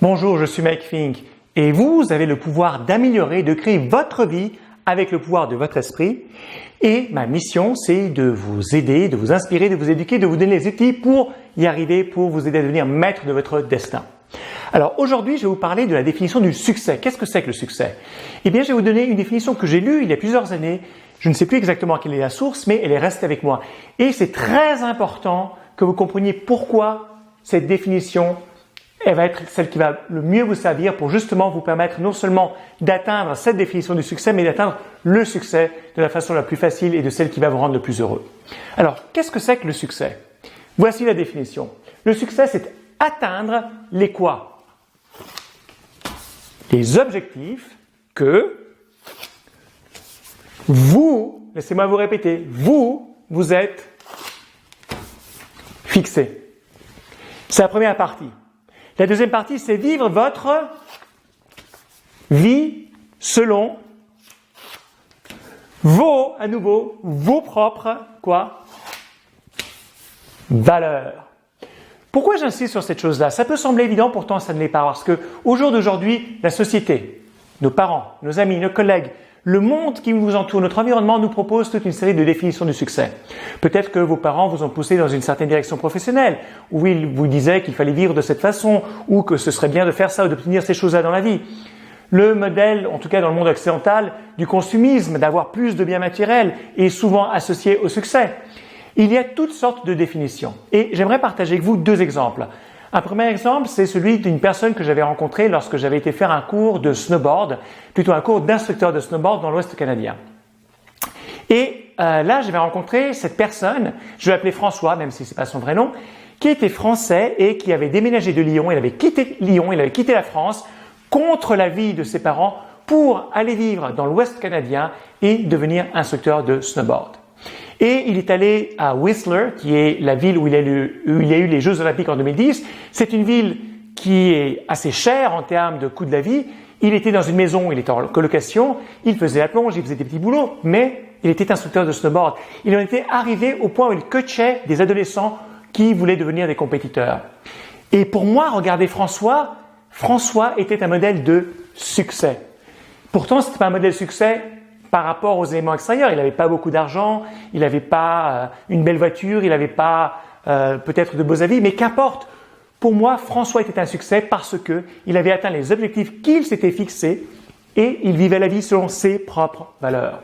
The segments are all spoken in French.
Bonjour, je suis Mike Fink et vous avez le pouvoir d'améliorer, de créer votre vie avec le pouvoir de votre esprit. Et ma mission, c'est de vous aider, de vous inspirer, de vous éduquer, de vous donner les outils pour y arriver, pour vous aider à devenir maître de votre destin. Alors aujourd'hui, je vais vous parler de la définition du succès. Qu'est-ce que c'est que le succès? Eh bien, je vais vous donner une définition que j'ai lue il y a plusieurs années. Je ne sais plus exactement quelle est la source, mais elle est restée avec moi. Et c'est très important que vous compreniez pourquoi cette définition elle va être celle qui va le mieux vous servir pour justement vous permettre non seulement d'atteindre cette définition du succès, mais d'atteindre le succès de la façon la plus facile et de celle qui va vous rendre le plus heureux. Alors, qu'est-ce que c'est que le succès? Voici la définition. Le succès, c'est atteindre les quoi? Les objectifs que vous, laissez-moi vous répéter, vous êtes fixés. C'est la première partie. La deuxième partie, c'est vivre votre vie selon vos propres, valeurs. Pourquoi j'insiste sur cette chose-là? Ça peut sembler évident, pourtant ça ne l'est pas, parce que au jour d'aujourd'hui, la société, nos parents, nos amis, nos collègues, le monde qui nous entoure, notre environnement nous propose toute une série de définitions du succès. Peut-être que vos parents vous ont poussé dans une certaine direction professionnelle, où ils vous disaient qu'il fallait vivre de cette façon, ou que ce serait bien de faire ça ou d'obtenir ces choses-là dans la vie. Le modèle, en tout cas dans le monde occidental, du consumisme, d'avoir plus de biens matériels, est souvent associé au succès. Il y a toutes sortes de définitions. Et j'aimerais partager avec vous deux exemples. Un premier exemple, c'est celui d'une personne que j'avais rencontrée lorsque j'avais été faire un cours de snowboard, plutôt un cours d'instructeur de snowboard dans l'Ouest canadien. Et là, j'avais rencontré cette personne, je vais l'appeler François, même si c'est pas son vrai nom, qui était français et qui avait déménagé de Lyon. Il avait quitté Lyon, il avait quitté la France contre l'avis de ses parents pour aller vivre dans l'Ouest canadien et devenir instructeur de snowboard. Et il est allé à Whistler, qui est la ville où il y a eu les Jeux Olympiques en 2010. C'est une ville qui est assez chère en termes de coût de la vie. Il était dans une maison, il était en colocation, il faisait la plonge, il faisait des petits boulots, mais il était instructeur de snowboard. Il en était arrivé au point où il coachait des adolescents qui voulaient devenir des compétiteurs. Et pour moi, regardez François était un modèle de succès. Pourtant, c'était pas un modèle de succès par rapport aux éléments extérieurs. Il n'avait pas beaucoup d'argent, il n'avait pas une belle voiture, il n'avait pas peut-être de beaux avis, mais qu'importe. Pour moi, François était un succès parce que il avait atteint les objectifs qu'il s'était fixés et il vivait la vie selon ses propres valeurs.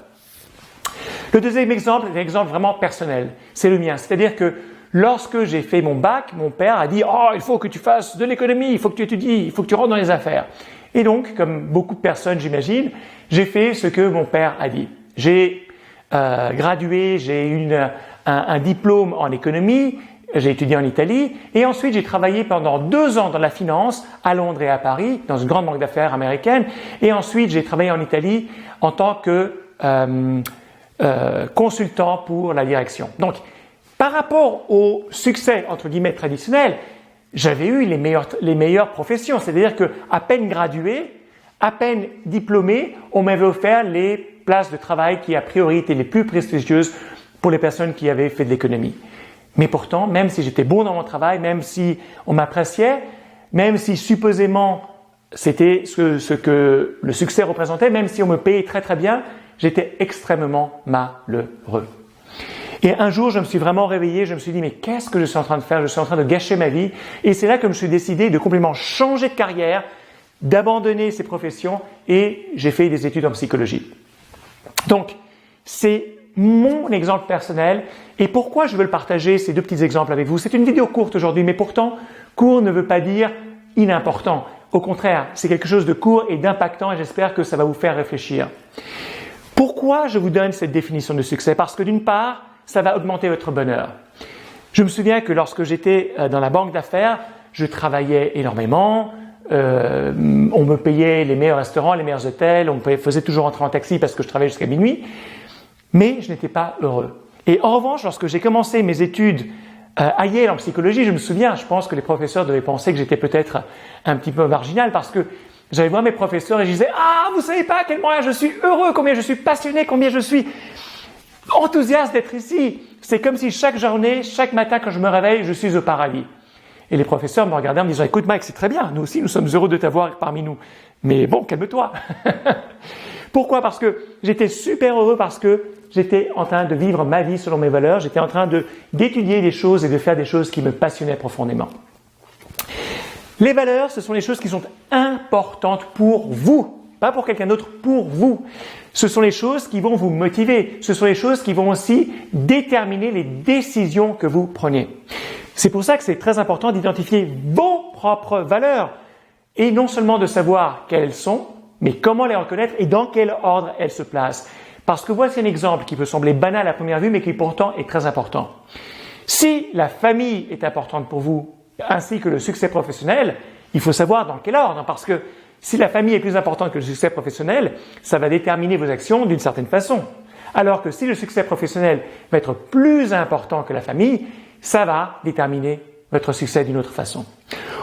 Le deuxième exemple est un exemple vraiment personnel. C'est le mien. C'est-à-dire que lorsque j'ai fait mon bac, mon père a dit « Oh, il faut que tu fasses de l'économie, il faut que tu étudies, il faut que tu rentres dans les affaires. » Et donc, comme beaucoup de personnes, j'imagine, j'ai fait ce que mon père a dit. J'ai gradué, j'ai eu un diplôme en économie, j'ai étudié en Italie et ensuite j'ai travaillé pendant 2 ans dans la finance à Londres et à Paris, dans une grande banque d'affaires américaine. Et ensuite, j'ai travaillé en Italie en tant que consultant pour la direction. Donc, par rapport au succès, entre guillemets, traditionnel, j'avais eu les meilleures professions. C'est-à-dire que à peine gradué, à peine diplômé, on m'avait offert les places de travail qui, a priori, étaient les plus prestigieuses pour les personnes qui avaient fait de l'économie. Mais pourtant, même si j'étais bon dans mon travail, même si on m'appréciait, même si supposément c'était ce que le succès représentait, même si on me payait très très bien, j'étais extrêmement malheureux. Et un jour, je me suis vraiment réveillé, je me suis dit, mais qu'est-ce que je suis en train de faire? Je suis en train de gâcher ma vie. Et c'est là que je me suis décidé de complètement changer de carrière, d'abandonner ces professions et j'ai fait des études en psychologie. Donc, c'est mon exemple personnel. Et pourquoi je veux le partager, ces deux petits exemples avec vous? C'est une vidéo courte aujourd'hui, mais pourtant, court ne veut pas dire inimportant. Au contraire, c'est quelque chose de court et d'impactant et j'espère que ça va vous faire réfléchir. Pourquoi je vous donne cette définition de succès? Parce que d'une part, ça va augmenter votre bonheur. Je me souviens que lorsque j'étais dans la banque d'affaires, je travaillais énormément, on me payait les meilleurs restaurants, les meilleurs hôtels, on me faisait toujours rentrer en taxi parce que je travaillais jusqu'à minuit, mais je n'étais pas heureux. Et en revanche, lorsque j'ai commencé mes études à Yale en psychologie, je me souviens, je pense que les professeurs devaient penser que j'étais peut-être un petit peu marginal parce que j'allais voir mes professeurs et je disais « Ah, vous savez pas à quel point je suis heureux, combien je suis passionné, combien je suis enthousiaste d'être ici. C'est comme si chaque journée, chaque matin quand je me réveille, je suis au paradis. » Et les professeurs me regardaient en me disant « Écoute Mike, c'est très bien, nous aussi nous sommes heureux de t'avoir parmi nous. Mais bon, calme-toi !» Pourquoi? Parce que j'étais super heureux, parce que j'étais en train de vivre ma vie selon mes valeurs, j'étais en train d'étudier des choses et de faire des choses qui me passionnaient profondément. Les valeurs, ce sont les choses qui sont importantes pour vous, pas pour quelqu'un d'autre, pour vous. Ce sont les choses qui vont vous motiver, ce sont les choses qui vont aussi déterminer les décisions que vous prenez. C'est pour ça que c'est très important d'identifier vos propres valeurs et non seulement de savoir quelles elles sont, mais comment les reconnaître et dans quel ordre elles se placent. Parce que voici un exemple qui peut sembler banal à première vue, mais qui pourtant est très important. Si la famille est importante pour vous, ainsi que le succès professionnel, il faut savoir dans quel ordre, parce que si la famille est plus importante que le succès professionnel, ça va déterminer vos actions d'une certaine façon. Alors que si le succès professionnel va être plus important que la famille, ça va déterminer votre succès d'une autre façon.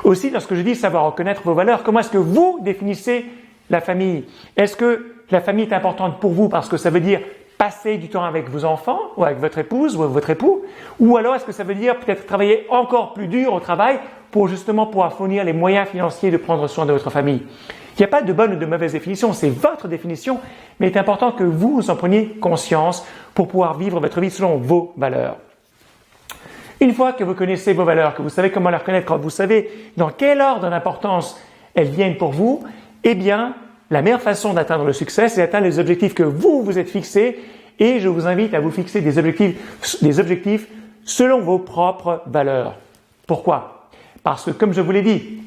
Aussi, lorsque je dis savoir reconnaître vos valeurs, comment est-ce que vous définissez la famille? Est-ce que la famille est importante pour vous parce que ça veut dire passer du temps avec vos enfants ou avec votre épouse ou votre époux? Ou alors est-ce que ça veut dire peut-être travailler encore plus dur au travail pour justement pouvoir fournir les moyens financiers de prendre soin de votre famille? Il n'y a pas de bonne ou de mauvaise définition, c'est votre définition, mais il est important que vous en preniez conscience pour pouvoir vivre votre vie selon vos valeurs. Une fois que vous connaissez vos valeurs, que vous savez comment les reconnaître, quand vous savez dans quel ordre d'importance elles viennent pour vous, eh bien, la meilleure façon d'atteindre le succès, c'est d'atteindre les objectifs que vous vous êtes fixés, et je vous invite à vous fixer des objectifs selon vos propres valeurs. Pourquoi? Parce que, comme je vous l'ai dit,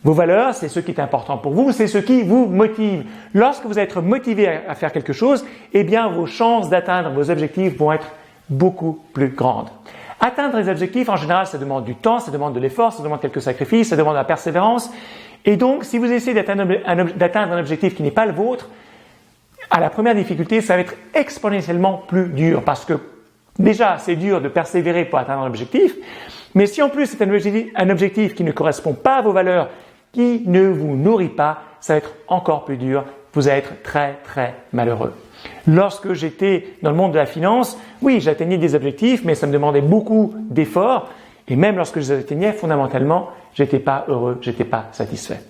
vos valeurs, c'est ce qui est important pour vous, c'est ce qui vous motive. Lorsque vous allez être motivé à faire quelque chose, eh bien, vos chances d'atteindre vos objectifs vont être beaucoup plus grandes. Atteindre les objectifs, en général, ça demande du temps, ça demande de l'effort, ça demande quelques sacrifices, ça demande de la persévérance. Et donc, si vous essayez d'atteindre un objectif qui n'est pas le vôtre, à la première difficulté, ça va être exponentiellement plus dur parce que déjà, c'est dur de persévérer pour atteindre un objectif, mais si en plus c'est un objectif qui ne correspond pas à vos valeurs, qui ne vous nourrit pas, ça va être encore plus dur, vous allez être très très malheureux. Lorsque j'étais dans le monde de la finance, oui, j'atteignais des objectifs, mais ça me demandait beaucoup d'efforts, et même lorsque je les atteignais, fondamentalement, j'étais pas heureux, j'étais pas satisfait.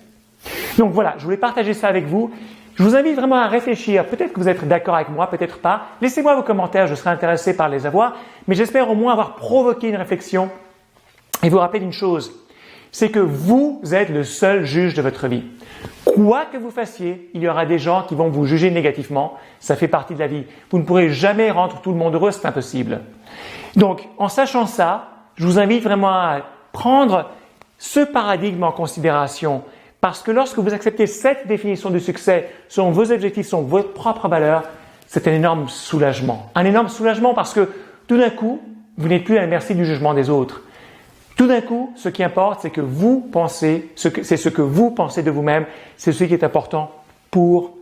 Donc voilà, je voulais partager ça avec vous. Je vous invite vraiment à réfléchir. Peut-être que vous êtes d'accord avec moi, peut-être pas. Laissez-moi vos commentaires, je serai intéressé par les avoir. Mais j'espère au moins avoir provoqué une réflexion et vous rappeler une chose. C'est que vous êtes le seul juge de votre vie. Quoi que vous fassiez, il y aura des gens qui vont vous juger négativement. Ça fait partie de la vie. Vous ne pourrez jamais rendre tout le monde heureux, c'est impossible. Donc, en sachant ça, je vous invite vraiment à prendre ce paradigme en considération. Parce que lorsque vous acceptez cette définition du succès selon vos objectifs, selon votre propre valeur, c'est un énorme soulagement. Un énorme soulagement parce que tout d'un coup, vous n'êtes plus à la merci du jugement des autres. Tout d'un coup, ce qui importe, c'est que vous pensez, c'est ce que vous pensez de vous-même, c'est ce qui est important pour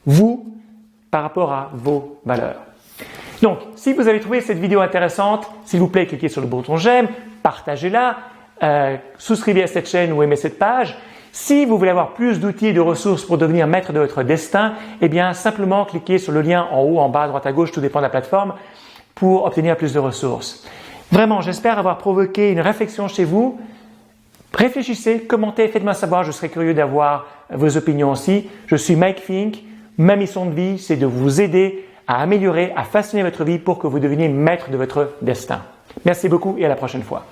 vous par rapport à vos valeurs. Donc, si vous avez trouvé cette vidéo intéressante, s'il vous plaît, cliquez sur le bouton j'aime, partagez-la, souscrivez à cette chaîne ou aimez cette page. Si vous voulez avoir plus d'outils et de ressources pour devenir maître de votre destin, eh bien, simplement cliquez sur le lien en haut, en bas, à droite, à gauche, tout dépend de la plateforme, pour obtenir plus de ressources. Vraiment, j'espère avoir provoqué une réflexion chez vous. Réfléchissez, commentez, faites-moi savoir, je serai curieux d'avoir vos opinions aussi. Je suis Mike Fink. Ma mission de vie, c'est de vous aider à améliorer, à façonner votre vie pour que vous deveniez maître de votre destin. Merci beaucoup et à la prochaine fois.